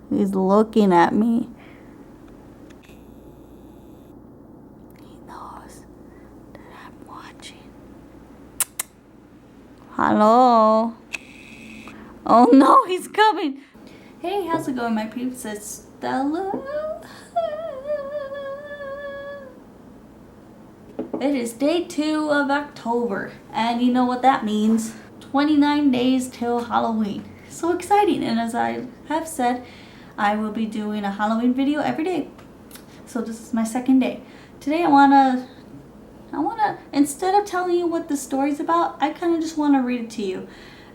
He's looking at me. He knows that I'm watching. Hello? Oh no, he's coming. Hey, how's it going, my peeps? It's Stella. It is day 2 of October, and you know what that means. 29 days till Halloween. So exciting, and as I have said, I will be doing a Halloween video every day. So this is my second day. Today I wanna, instead of telling you what the story's about, I kind of just want to read it to you.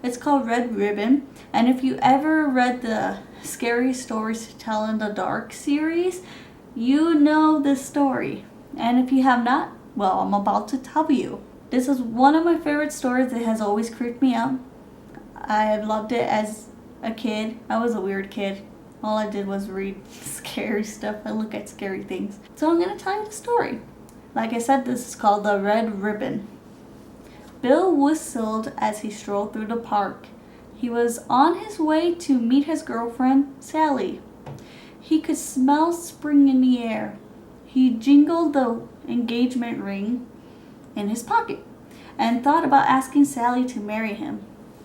It's called Red Ribbon, and if you ever read the Scary Stories to Tell in the Dark series, you know this story. And if you have not, well, I'm about to tell you. This is one of my favorite stories. It has always creeped me out. I loved it as a kid. I was a weird kid. All I did was read scary stuff. I look at scary things. So I'm going to tell you the story. Like I said, this is called The Red Ribbon. Bill whistled as he strolled through the park. He was on his way to meet his girlfriend, Sally. He could smell spring in the air. He jingled the engagement ring in his pocket and thought about asking Sally to marry him.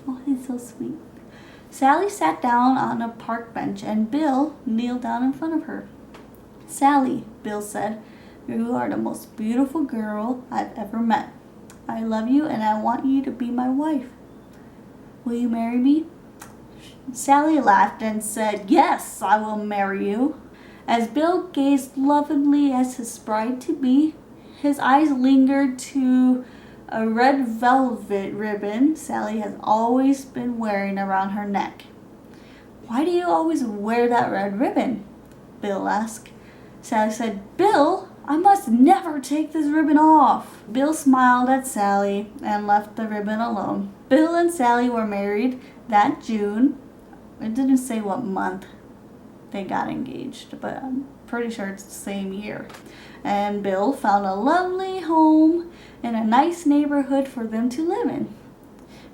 Oh, he's so sweet. Sally sat down on a park bench and Bill kneeled down in front of her. "Sally," Bill said, "you are the most beautiful girl I've ever met. I love you and I want you to be my wife. Will you marry me?" Sally laughed and said, "Yes, I will marry you." As Bill gazed lovingly at his bride-to-be, his eyes lingered to a red velvet ribbon Sally has always been wearing around her neck. "Why do you always wear that red ribbon?" Bill asked. Sally said, "Bill, I must never take this ribbon off." Bill smiled at Sally and left the ribbon alone. Bill and Sally were married that June. It didn't say what month they got engaged, but I'm pretty sure it's the same year. And Bill found a lovely home in a nice neighborhood for them to live in.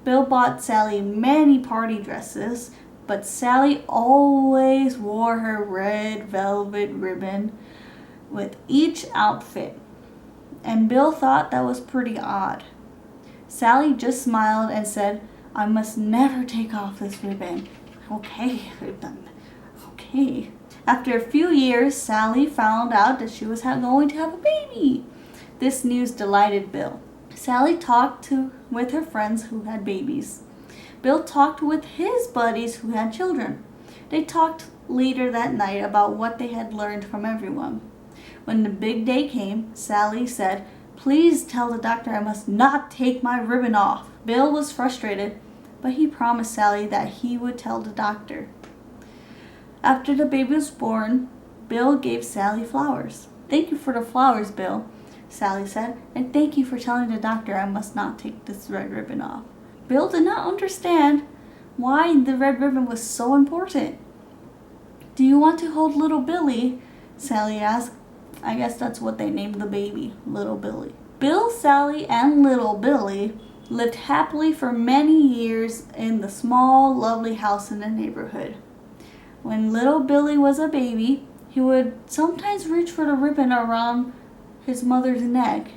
Bill bought Sally many party dresses, but Sally always wore her red velvet ribbon with each outfit, and Bill thought that was pretty odd. Sally just smiled and said, "I must never take off this ribbon." Okay. After a few years, Sally found out that she was going to have a baby. This news delighted Bill. Sally talked with her friends who had babies. Bill talked with his buddies who had children. They talked later that night about what they had learned from everyone. When the big day came, Sally said, "Please tell the doctor I must not take my ribbon off." Bill was frustrated, but he promised Sally that he would tell the doctor. After the baby was born, Bill gave Sally flowers. "Thank you for the flowers, Bill," Sally said, "and thank you for telling the doctor I must not take this red ribbon off." Bill did not understand why the red ribbon was so important. "Do you want to hold little Billy?" Sally asked. I guess that's what they named the baby, Little Billy. Bill, Sally, and Little Billy lived happily for many years in the small, lovely house in the neighborhood. When Little Billy was a baby, he would sometimes reach for the ribbon around his mother's neck,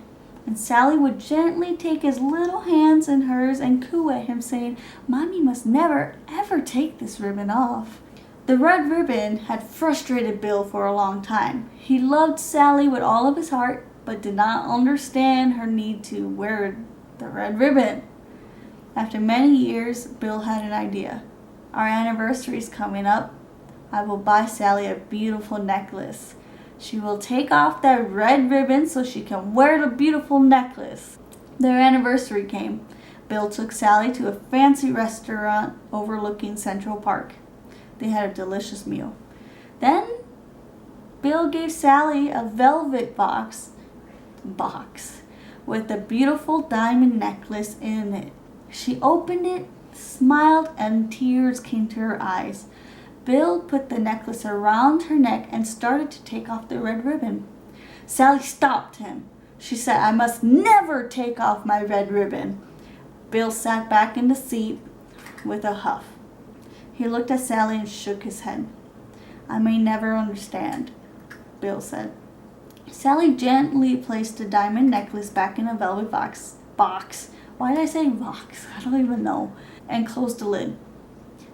and Sally would gently take his little hands in hers and coo at him, saying, "Mommy must never, ever take this ribbon off." The red ribbon had frustrated Bill for a long time. He loved Sally with all of his heart, but did not understand her need to wear the red ribbon. After many years, Bill had an idea. "Our anniversary is coming up. I will buy Sally a beautiful necklace. She will take off that red ribbon so she can wear the beautiful necklace." Their anniversary came. Bill took Sally to a fancy restaurant overlooking Central Park. They had a delicious meal. Then Bill gave Sally a velvet box with a beautiful diamond necklace in it. She opened it, smiled, and tears came to her eyes. Bill put the necklace around her neck and started to take off the red ribbon. Sally stopped him. She said, "I must never take off my red ribbon." Bill sat back in the seat with a huff. He looked at Sally and shook his head. I may never understand, Bill said. Sally gently placed the diamond necklace back in a velvet box. Why did I say box? I don't even know. And closed the lid.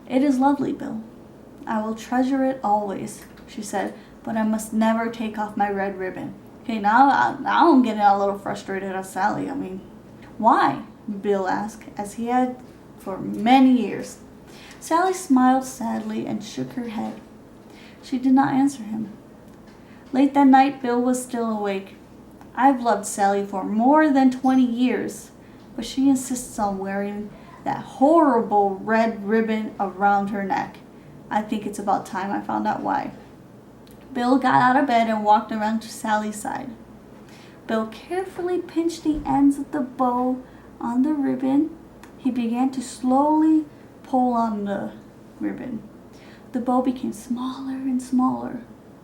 It is lovely, Bill. I will treasure it always, she said, but I must never take off my red ribbon. Okay, now I'm getting a little frustrated at Sally. I mean, why? Bill asked, as he had for many years. Sally smiled sadly and shook her head. She did not answer him. Late that night, Bill was still awake. I've loved Sally for more than 20 years, but she insists on wearing that horrible red ribbon around her neck. I think it's about time I found out why. Bill got out of bed and walked around to Sally's side. Bill carefully pinched the ends of the bow on the ribbon. He began to slowly pull on the ribbon. The bow became smaller and smaller.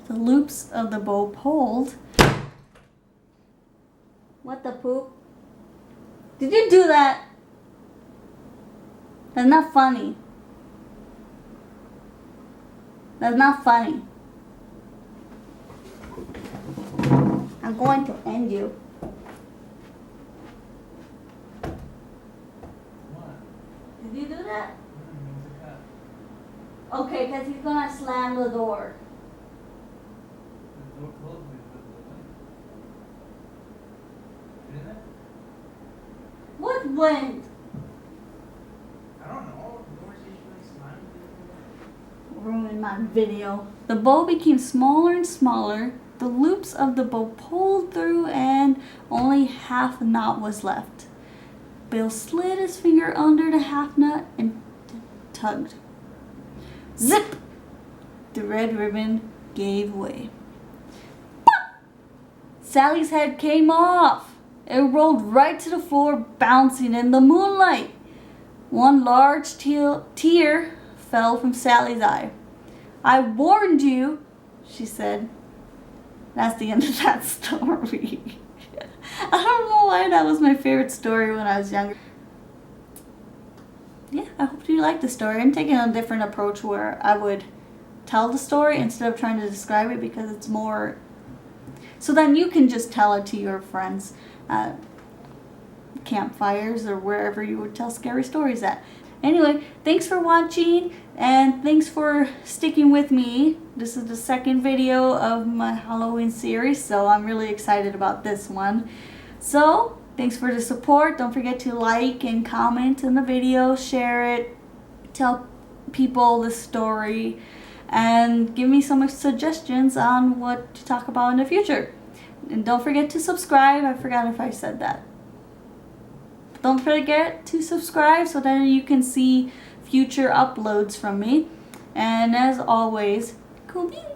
The loops of the bow pulled. What the poop? Did you do that? That's not funny. That's not funny. I'm going to end you. What? Did you do that? That. Okay, because he's gonna slam the door. The door closed because of the wind. Didn't it? What wind? I don't know. The door's usually slammed. Ruined my video. The bow became smaller and smaller. The loops of the bow pulled through and only half a knot was left. Bill slid his finger under the half knot and tugged. Zip! The red ribbon gave way. Pop! Sally's head came off. It rolled right to the floor, bouncing in the moonlight. One large tear fell from Sally's eye. I warned you, she said. That's the end of that story. I don't know why that was my favorite story when I was younger. Yeah, I hope you liked the story. I'm taking a different approach where I would tell the story instead of trying to describe it, because it's more so then you can just tell it to your friends at campfires or wherever you would tell scary stories at. Anyway, thanks for watching and thanks for sticking with me. This is the second video of my Halloween series, so I'm really excited about this one. So, thanks for the support. Don't forget to like and comment on the video, share it, tell people the story, and give me some suggestions on what to talk about in the future. And don't forget to subscribe. I forgot if I said that. Don't forget to subscribe so that you can see future uploads from me. And as always, cool beans.